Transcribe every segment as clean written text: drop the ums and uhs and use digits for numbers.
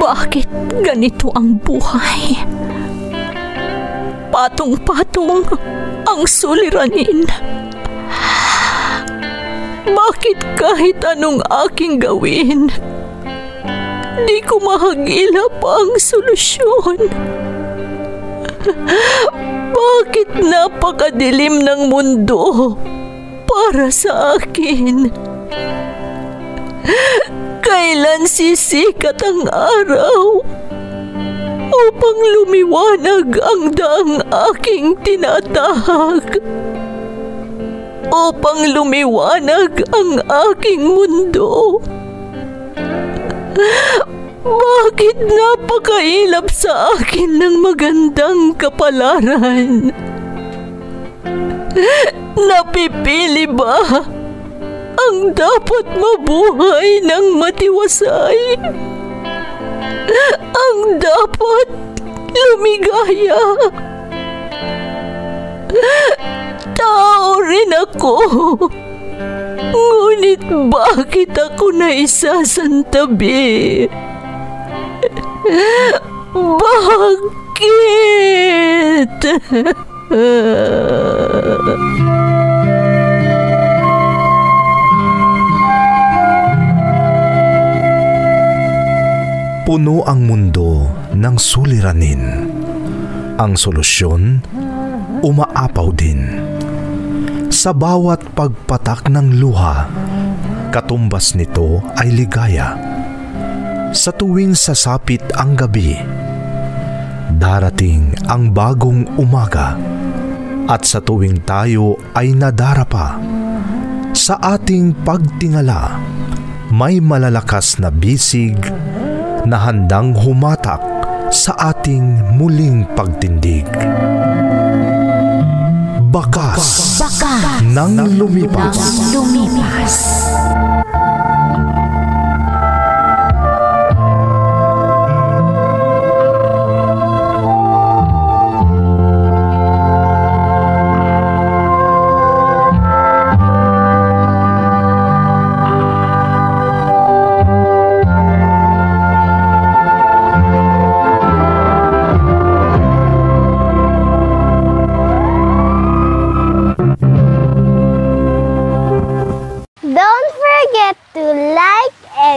Bakit ganito ang buhay? Patong-patong ang suliranin. Bakit kahit anong aking gawin, di ko mahagilap ang solusyon? Bakit napakadilim ng mundo para sa akin? Kailan sisikat ang araw upang lumiwanag ang daang aking tinatahak? Upang lumiwanag ang aking mundo? Bakit napakailap sa akin ng magandang kapalaran? Napipili ba ang dapat mabuhay ng matiwasay? Ang dapat lumigaya? Tao rin ako. Ngunit bakit ako naisasantabi? Bakit? Puno ang mundo ng suliranin. Ang solusyon, umaapaw din. Sa bawat pagpatak ng luha, katumbas nito ay ligaya. Sa tuwing sasapit ang gabi, darating ang bagong umaga. At sa tuwing tayo ay nadarapa, sa ating pagtingala, may malalakas na bisig na handang humatak sa ating muling pagtindig. Bakas ng lumipas.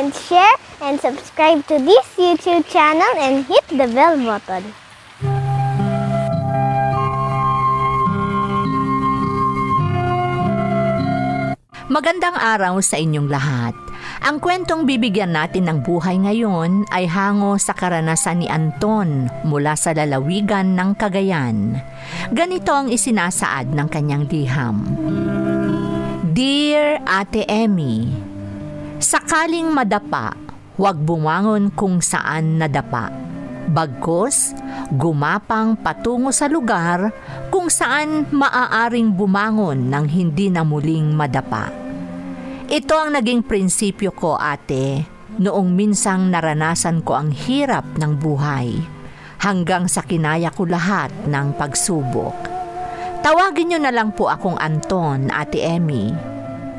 Share and subscribe to this YouTube channel and hit the bell button. Magandang araw sa inyong lahat. Ang kwentong bibigyan natin ng buhay ngayon ay hango sa karanasan ni Anton mula sa lalawigan ng Cagayan. Ganito ang isinasaad ng kanyang liham. Dear Ate Emmy, sakaling madapa, huwag bumangon kung saan nadapa. Bagkus, gumapang patungo sa lugar kung saan maaaring bumangon ng hindi na muling madapa. Ito ang naging prinsipyo ko, ate, noong minsang naranasan ko ang hirap ng buhay, hanggang sa kinaya ko lahat ng pagsubok. Tawagin niyo na lang po akong Anton, Ate Emmy.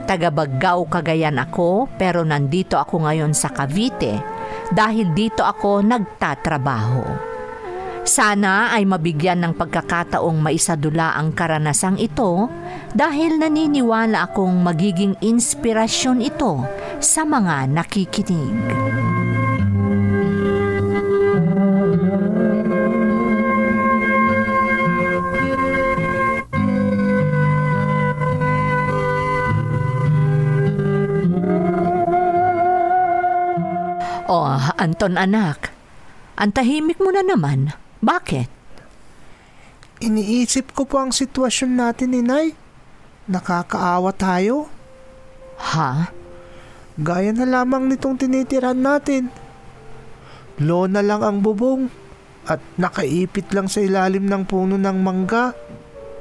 Taga-Bagao, Cagayan ako, pero nandito ako ngayon sa Cavite dahil dito ako nagtatrabaho. Sana ay mabigyan ng pagkakataong maisadula ang karanasang ito dahil naniniwala akong magiging inspirasyon ito sa mga nakikinig. Oh, Anton anak, ang tahimik mo na naman. Bakit? Iniisip ko po ang sitwasyon natin, Inay. Nakakaawa tayo. Ha? Gaya na lamang nitong tinitiran natin. Lona lang ang bubong at nakaipit lang sa ilalim ng puno ng mangga.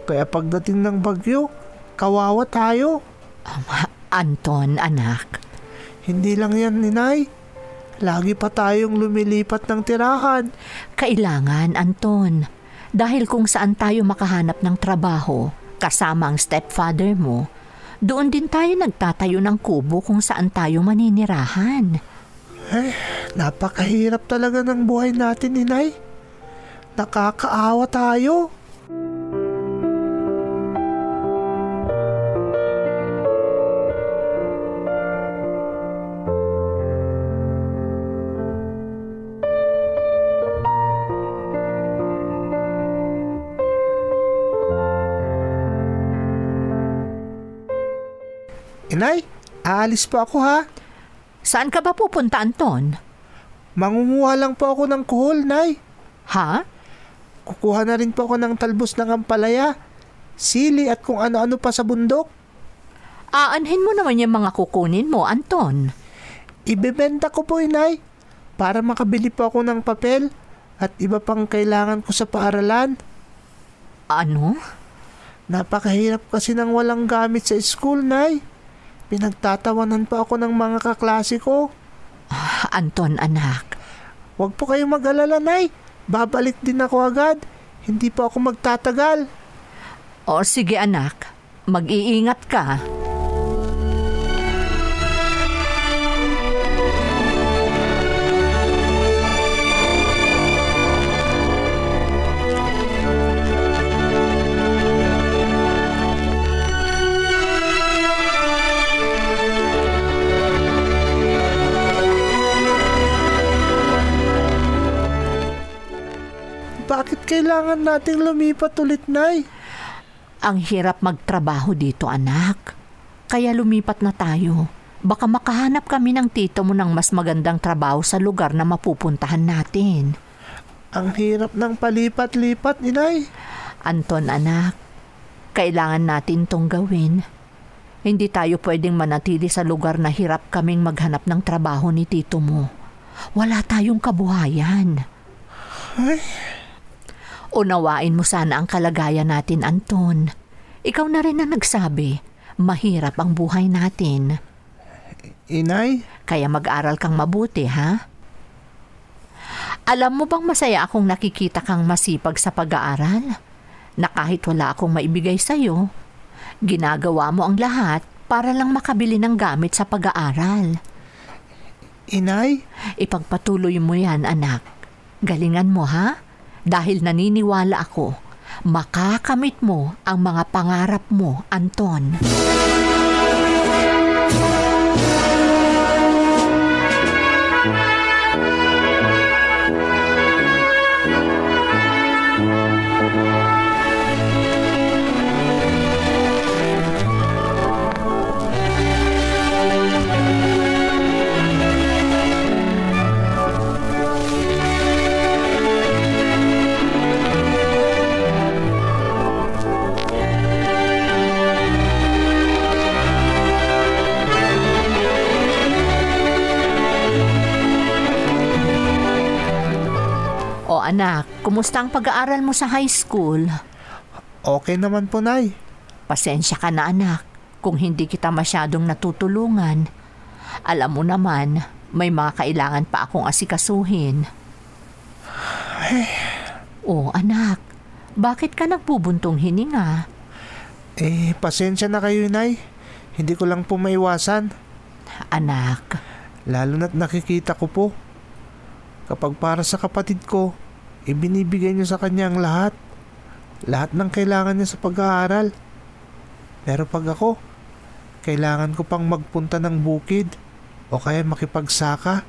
Kaya pagdating ng bagyo, kawawa tayo. Anton anak. Hindi lang yan, Inay. Lagi pa tayong lumilipat ng tirahan. Kailangan, Anton. Dahil kung saan tayo makahanap ng trabaho, kasama ang stepfather mo, doon din tayo nagtatayo ng kubo kung saan tayo maninirahan. Napakahirap talaga ng buhay natin, Inay. Nakakaawa tayo. Inay, aalis po ako ha. Saan ka ba pupunta, Anton? Mangunguha lang po ako ng kuhol, Nay. Ha? Kukuha na rin po ako ng talbos ng ampalaya, sili at kung ano-ano pa sa bundok. Aanhin mo naman yung mga kukunin mo, Anton. Ibebenta ko po, Inay, para makabili po ako ng papel at iba pang kailangan ko sa paaralan. Ano? Napakahirap kasi nang walang gamit sa school, Nay. Pinagtatawanan pa ako ng mga kaklase ko. Anton, anak. Huwag po kayong mag-alala, Nay. Babalik din ako agad. Hindi po ako magtatagal. O sige, anak. Mag-iingat ka. Bakit kailangan nating lumipat ulit, Nay? Ang hirap magtrabaho dito, anak. Kaya lumipat na tayo. Baka makahanap kami ng tito mo ng mas magandang trabaho sa lugar na mapupuntahan natin. Ang hirap ng palipat-lipat, Inay. Anton, anak, kailangan natin tong gawin. Hindi tayo pwedeng manatili sa lugar na hirap kaming maghanap ng trabaho ni tito mo. Wala tayong kabuhayan. Ay. Unawain mo sana ang kalagayan natin, Anton. Ikaw na rin ang nagsabi, mahirap ang buhay natin. Inay? Kaya mag-aral kang mabuti, ha? Alam mo bang masaya akong nakikita kang masipag sa pag-aaral? Na kahit wala akong maibigay sa'yo, ginagawa mo ang lahat para lang makabili ng gamit sa pag-aaral. Inay? Ipagpatuloy mo yan, anak. Galingan mo, ha? Dahil naniniwala ako, makakamit mo ang mga pangarap mo, Anton. Anak, kumusta ang pag-aaral mo sa high school? Okay naman po, Nay. Pasensya ka na, anak, kung hindi kita masyadong natutulungan. Alam mo naman, may mga kailangan pa akong asikasuhin. Anak, bakit ka nagbubuntong hininga? Pasensya na kayo, Nay. Hindi ko lang po maiwasan. Anak. Lalo na't nakikita ko po. Kapag para sa kapatid ko, ibinibigay niyo sa kanya ang lahat. Lahat ng kailangan niya sa pag-aaral. Pero pag ako, kailangan ko pang magpunta ng bukid o kaya makipagsaka.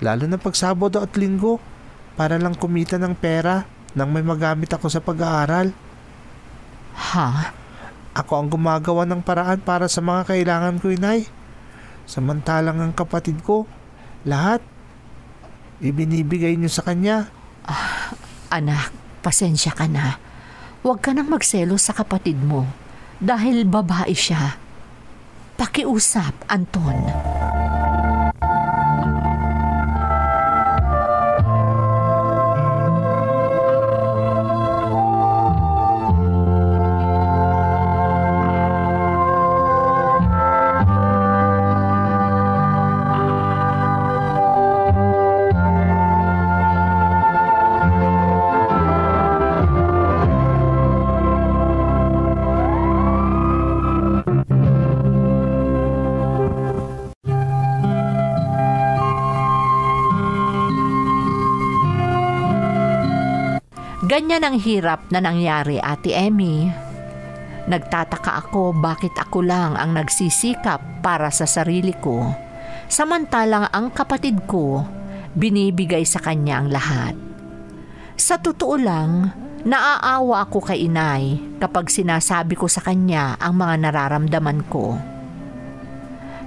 Lalo na pag Sabado at Linggo para lang kumita ng pera nang may magamit ako sa pag-aaral. Ha? Ako ang gumagawa ng paraan para sa mga kailangan ko, Inay. Samantalang ang kapatid ko, lahat, ibinibigay niyo sa kanya. Anak, pasensya ka na. Huwag ka nang magselos sa kapatid mo dahil babae siya. Pakiusap, Anton. Ganyan ang hirap na nangyari, Ate Emmy. Nagtataka ako bakit ako lang ang nagsisikap para sa sarili ko, samantalang ang kapatid ko binibigay sa kanya ang lahat. Sa totoo lang, naaawa ako kay inay kapag sinasabi ko sa kanya ang mga nararamdaman ko.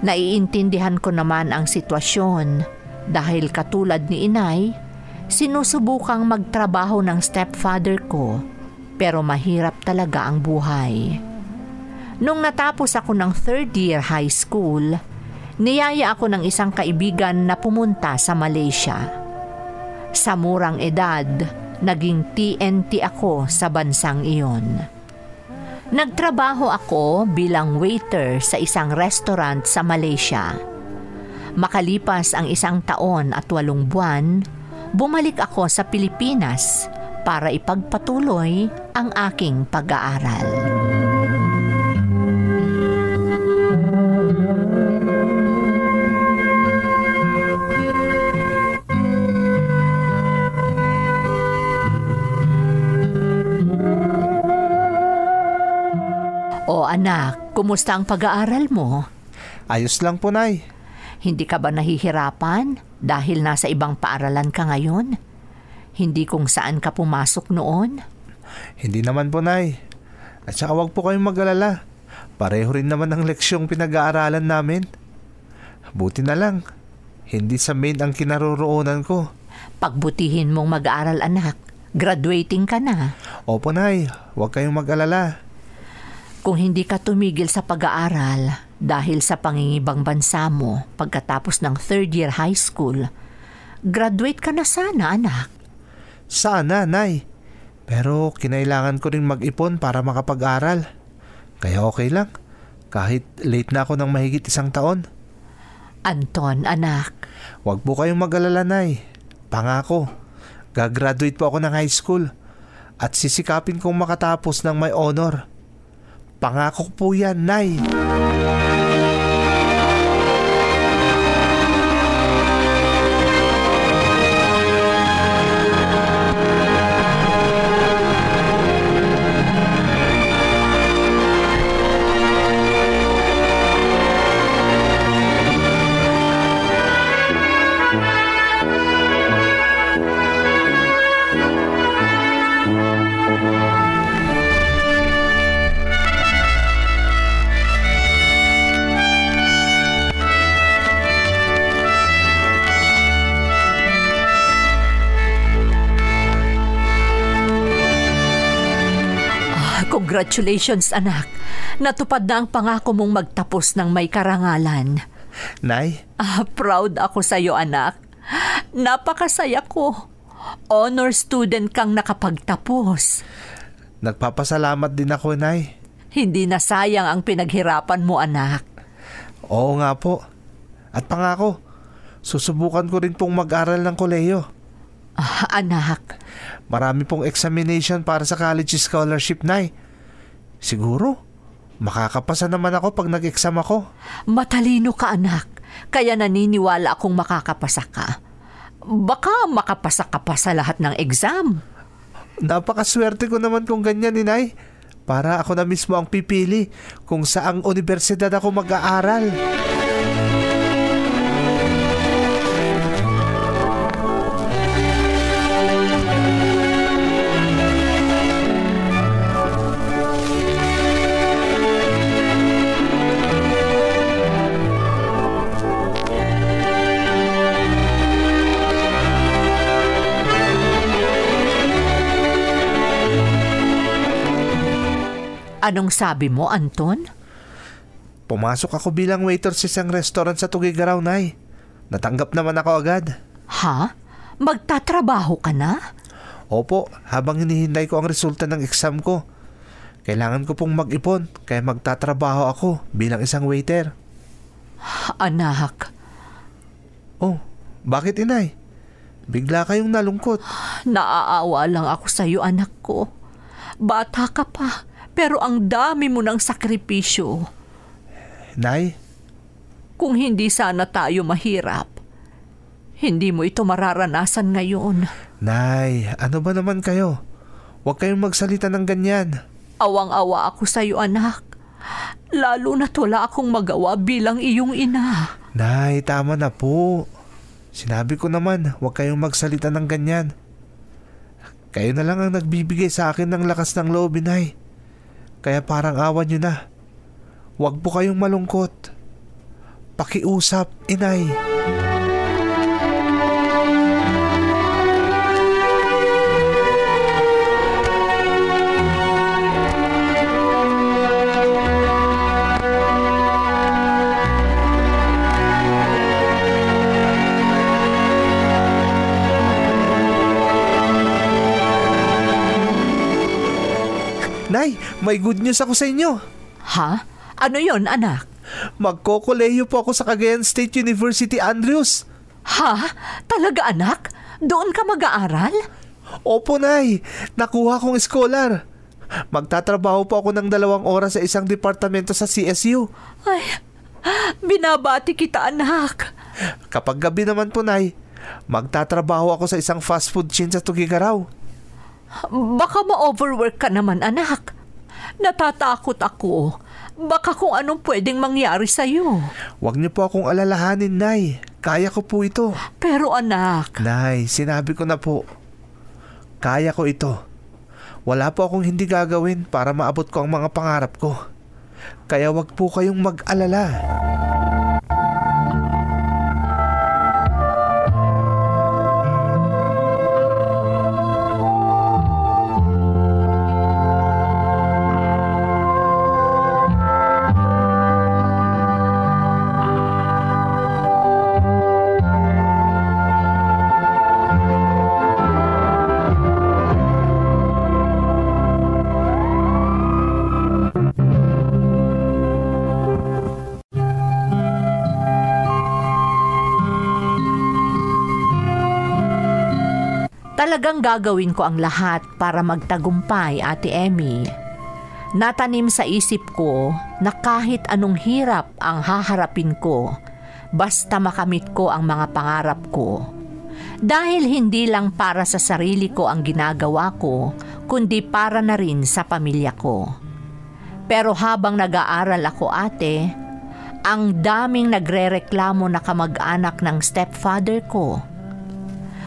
Naiintindihan ko naman ang sitwasyon dahil katulad ni inay, sinusubukang magtrabaho ng stepfather ko pero mahirap talaga ang buhay. Nung natapos ako ng 3rd year high school, niyaya ako ng isang kaibigan na pumunta sa Malaysia. Sa murang edad, naging TNT ako sa bansang iyon. Nagtrabaho ako bilang waiter sa isang restaurant sa Malaysia. Makalipas ang 1 taon at 8 buwan, bumalik ako sa Pilipinas para ipagpatuloy ang aking pag-aaral. O anak, kumusta ang pag-aaral mo? Ayos lang po, Nay. Hindi ka ba nahihirapan dahil nasa ibang paaralan ka ngayon? Hindi kung saan ka pumasok noon? Hindi naman po, Nay. At saka wag po kayong mag-alala. Pareho rin naman ang leksyong pinag-aaralan namin. Buti na lang, hindi sa main ang kinaroroonan ko. Pagbutihin mong mag-aaral, anak. Graduating ka na. Opo, Nay. Wag kayong mag-alala. Kung hindi ka tumigil sa pag-aaral dahil sa pangingibang bansa mo pagkatapos ng 3rd year high school, graduate ka na sana, anak. Sana, Nay. Pero kinailangan ko rin mag-ipon para makapag-aral. Kaya okay lang. Kahit late na ako ng mahigit 1 taon. Anton, anak. Wag po kayong mag-alala, Nay. Pangako, gagraduate po ako ng high school at sisikapin kong makatapos ng may honor. Pangako po yan, Nay. Congratulations, anak. Natupad na ang pangako mong magtapos ng may karangalan. Nay? Proud ako sa iyo, anak. Napakasaya ko. Honor student kang nakapagtapos. Nagpapasalamat din ako, Nay. Hindi na sayang ang pinaghirapan mo, anak. Oo nga po. At pangako, susubukan ko rin pong mag-aral ng kolehiyo. Anak. Marami pong examination para sa college scholarship, Nay. Siguro, makakapasa naman ako pag nag-exam ako. Matalino ka, anak. Kaya naniniwala akong makakapasa ka. Baka makapasa ka pa sa lahat ng exam. Napakaswerte ko naman kung ganyan, Inay. Para ako na mismo ang pipili kung saang universidad ako mag-aaral. Anong sabi mo, Anton? Pumasok ako bilang waiter sa isang restaurant sa Tugigaraw, Nay. Natanggap naman ako agad. Ha? Magtatrabaho ka na? Opo, habang hinihintay ko ang resulta ng exam ko. Kailangan ko pong mag-ipon, kaya magtatrabaho ako bilang isang waiter. Anak. Oh, bakit, Inay? Bigla kayong nalungkot. Naaawa lang ako sa iyo, anak ko. Bata ka pa, pero ang dami mo ng sakripisyo. Nay? Kung hindi sana tayo mahirap, hindi mo ito mararanasan ngayon. Nay, ano ba naman kayo? Huwag kayong magsalita ng ganyan. Awang-awa ako sa iyo, anak. Lalo na't wala akong magawa bilang iyong ina. Nay, tama na po. Sinabi ko naman, huwag kayong magsalita ng ganyan. Kayo na lang ang nagbibigay sa akin ng lakas ng loob, Inay. Kaya parang awan nyo na. Huwag po kayong malungkot. Pakiusap, Inay. Nay, may good news ako sa inyo. Ha? Ano yon, anak? Magkokolehiyo po ako sa Cagayan State University, Andrews. Ha? Talaga, anak? Doon ka mag-aaral? Opo, Nay. Nakuha kong scholar. Magtatrabaho po ako ng 2 oras sa isang departamento sa CSU. Ay, binabati kita, anak. Kapag gabi naman po, Nay, magtatrabaho ako sa isang fast food chain sa Tugigaraw. Baka ma-overwork ka naman, anak. Natatakot ako. Baka kung anong pwedeng mangyari sa'yo. Huwag niyo po akong alalahanin, Nay. Kaya ko po ito. Pero anak... Nay, sinabi ko na po. Kaya ko ito. Wala po akong hindi gagawin para maabot ko ang mga pangarap ko. Kaya wag po kayong mag-alala. Talagang gagawin ko ang lahat para magtagumpay, Ate Emmy. Natanim sa isip ko na kahit anong hirap ang haharapin ko, basta makamit ko ang mga pangarap ko. Dahil hindi lang para sa sarili ko ang ginagawa ko, kundi para na rin sa pamilya ko. Pero habang nag-aaral ako, ate, ang daming nagrereklamo na kamag-anak ng stepfather ko.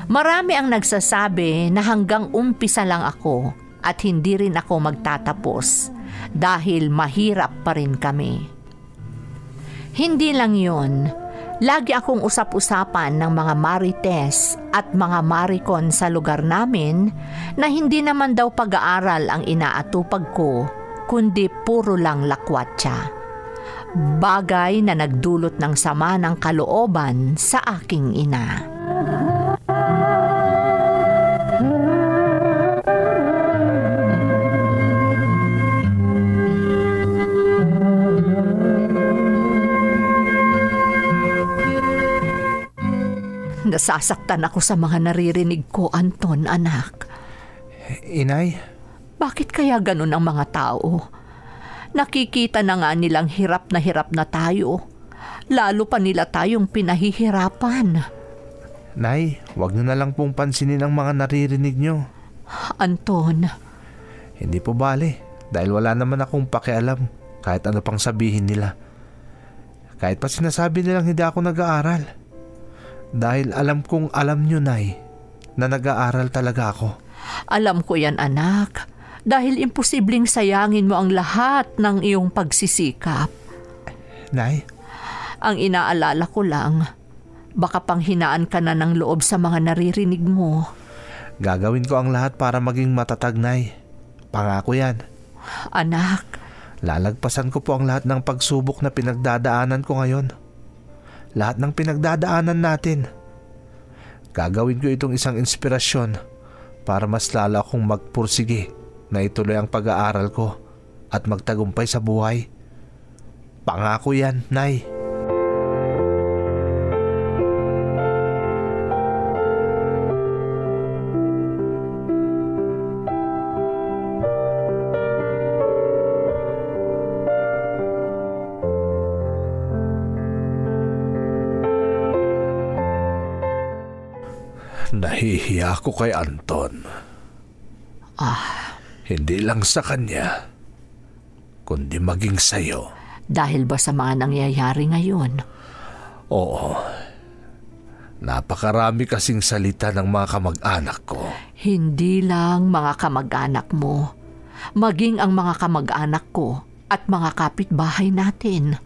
Marami ang nagsasabi na hanggang umpisa lang ako at hindi rin ako magtatapos dahil mahirap pa rin kami. Hindi lang yun, lagi akong usap-usapan ng mga marites at mga maricon sa lugar namin na hindi naman daw pag-aaral ang inaatupag ko, kundi puro lang lakwatsa. Bagay na nagdulot ng sama ng kalooban sa aking ina. Nasasaktan ako sa mga naririnig ko, Anton, anak. Inay? Bakit kaya ganun ang mga tao? Nakikita na nga nilang hirap na tayo. Lalo pa nila tayong pinahihirapan. Nay, wag niyo na lang pong pansinin ang mga naririnig niyo. Anton. Hindi po bale, dahil wala naman akong pakialam kahit ano pang sabihin nila. Kahit pa sinasabi nilang hindi ako nag-aaral. Dahil alam kong alam niyo, Nay, na nag-aaral talaga ako. Alam ko yan, anak. Dahil imposibleng sayangin mo ang lahat ng iyong pagsisikap. Nay? Ang inaalala ko lang, baka panghinaan ka na ng loob sa mga naririnig mo. Gagawin ko ang lahat para maging matatag, Nay. Pangako yan. Anak. Lalagpasan ko po ang lahat ng pagsubok na pinagdadaanan ko ngayon. Lahat ng pinagdadaanan natin. Gagawin ko itong isang inspirasyon para mas lalo akong magpursige na ituloy ang pag-aaral ko at magtagumpay sa buhay. Pangako yan, Nay. Nahihiya ako kay Anton. Hindi lang sa kanya, kundi maging sa'yo. Dahil ba sa mga nangyayari ngayon? Oo. Napakarami kasing salita ng mga kamag-anak ko. Hindi lang mga kamag-anak mo, maging ang mga kamag-anak ko at mga kapitbahay natin.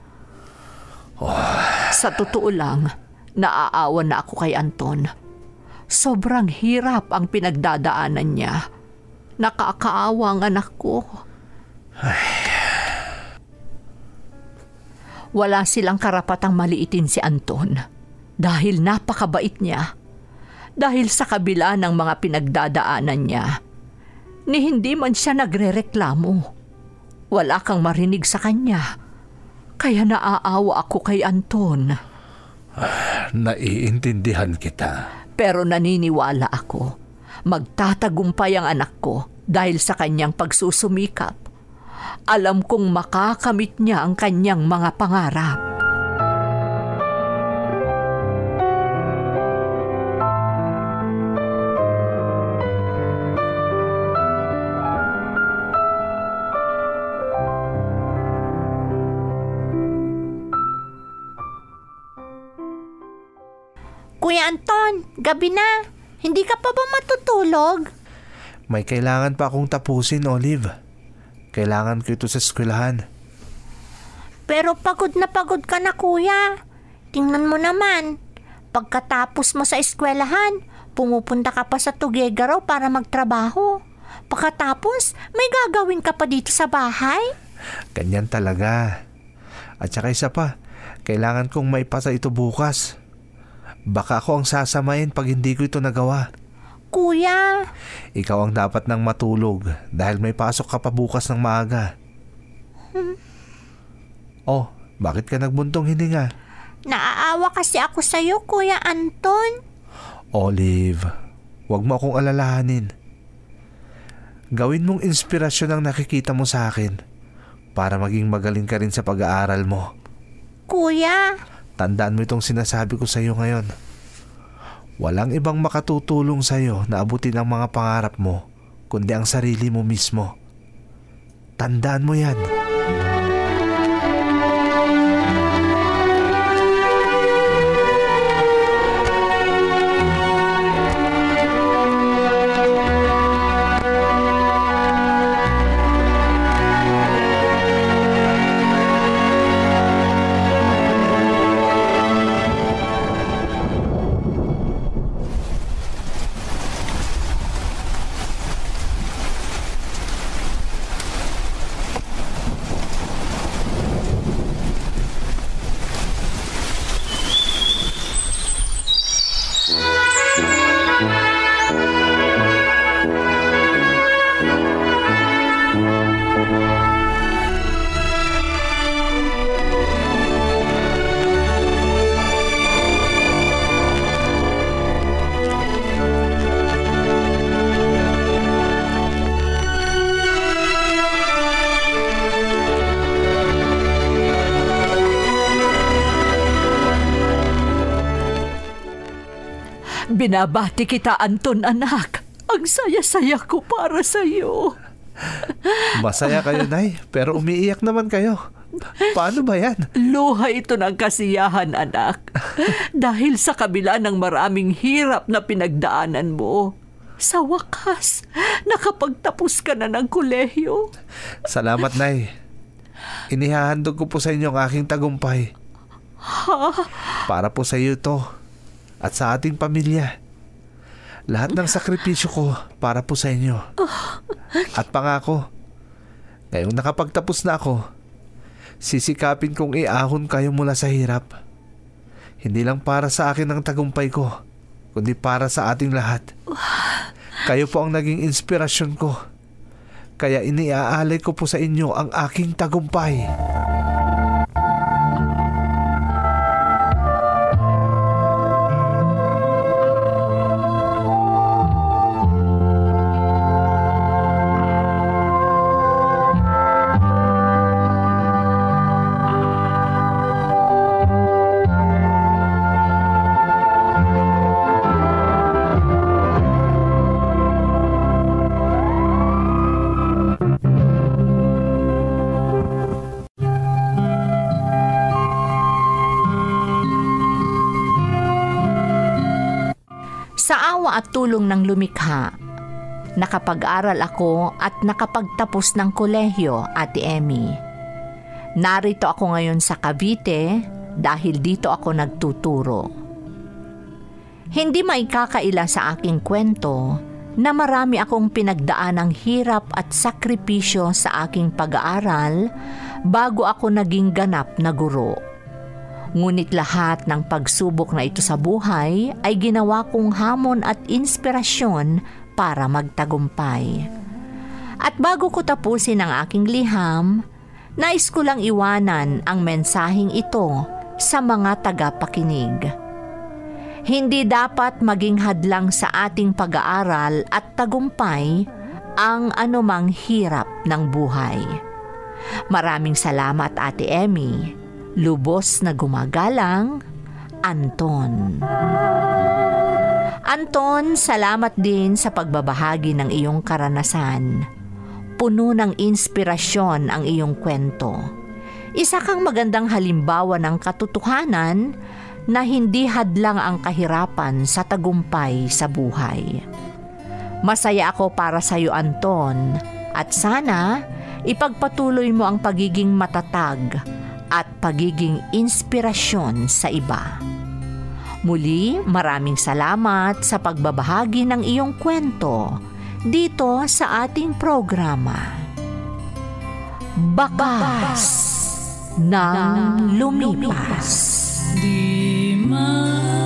Sa totoo lang, naaawa na ako kay Anton. Sobrang hirap ang pinagdadaanan niya. Nakakaawa ang anak ko. Wala silang karapatang maliitin si Anton dahil napakabait niya. Dahil sa kabila ng mga pinagdadaanan niya, ni hindi man siya nagrereklamo. Wala kang marinig sa kanya. Kaya naaawa ako kay Anton. Naiintindihan kita. Pero naniniwala ako, magtatagumpay ang anak ko dahil sa kanyang pagsusumikap. Alam kong makakamit niya ang kanyang mga pangarap. Kuya Anton, gabi na. Hindi ka pa ba matutulog? May kailangan pa akong tapusin, Olive. Kailangan ko ito sa eskwelahan. Pero pagod ka na, kuya. Tingnan mo naman. Pagkatapos mo sa eskwelahan, pumupunta ka pa sa Tuguegarao para magtrabaho. Pagkatapos, may gagawin ka pa dito sa bahay? Ganyan talaga. At saka isa pa, kailangan kong maipasa ito bukas. Baka ako ang sasamayin pag hindi ko ito nagawa. Kuya, Ikaw ang dapat nang matulog dahil may pasok ka pa bukas ng maaga. Oh, bakit ka nagbuntong hininga? naaawa kasi ako sa'yo, Kuya Anton. Olive, wag mo akong alalahanin. Gawin mong inspirasyon ang nakikita mo sa akin para maging magaling ka rin sa pag-aaral mo. Kuya, Tandaan mo itong sinasabi ko sa iyo ngayon. Walang ibang makatutulong sa iyo na abutin ang mga pangarap mo kundi ang sarili mo mismo. Tandaan mo yan. Binabati kita, Anton, anak. Ang saya-saya ko para sa iyo. Masaya kayo, Nay, pero umiiyak naman kayo. Paano ba yan? Luha ito ng kasiyahan, anak. Dahil sa kabila ng maraming hirap na pinagdaanan mo, sa wakas, nakapagtapos ka na ng kolehiyo. Salamat, Nay. Inihahandog ko po sa inyo ang aking tagumpay. Para po sa iyo ito at sa ating pamilya. Lahat ng sakripisyo ko para po sa inyo. At pangako, ngayong nakapagtapos na ako, sisikapin kong iahon kayo mula sa hirap. Hindi lang para sa akin ang tagumpay ko, kundi para sa ating lahat. Kayo po ang naging inspirasyon ko. Kaya iniaalay ko po sa inyo ang aking tagumpay. awa at tulong ng lumikha, nakapag-aral ako at nakapagtapos ng kolehiyo, Ate Emmy. Narito ako ngayon sa Cavite dahil dito ako nagtuturo. Hindi maikakaila sa aking kwento na marami akong pinagdaanang hirap at sakripisyo sa aking pag-aaral bago ako naging ganap na guro. Ngunit lahat ng pagsubok na ito sa buhay ay ginawa kong hamon at inspirasyon para magtagumpay. At bago ko tapusin ang aking liham, nais ko lang iwanan ang mensaheng ito sa mga tagapakinig. Hindi dapat maging hadlang sa ating pag-aaral at tagumpay ang anumang hirap ng buhay. Maraming salamat, Ate Emmy. Lubos na gumagalang, Anton. Anton, salamat din sa pagbabahagi ng iyong karanasan. Puno ng inspirasyon ang iyong kwento. Isa kang magandang halimbawa ng katotohanan na hindi hadlang ang kahirapan sa tagumpay sa buhay. Masaya ako para sa iyo, Anton, at sana ipagpatuloy mo ang pagiging matatag at pagiging inspirasyon sa iba. Muli, maraming salamat sa pagbabahagi ng iyong kwento dito sa ating programa. Bakas ng Lumipas. Di man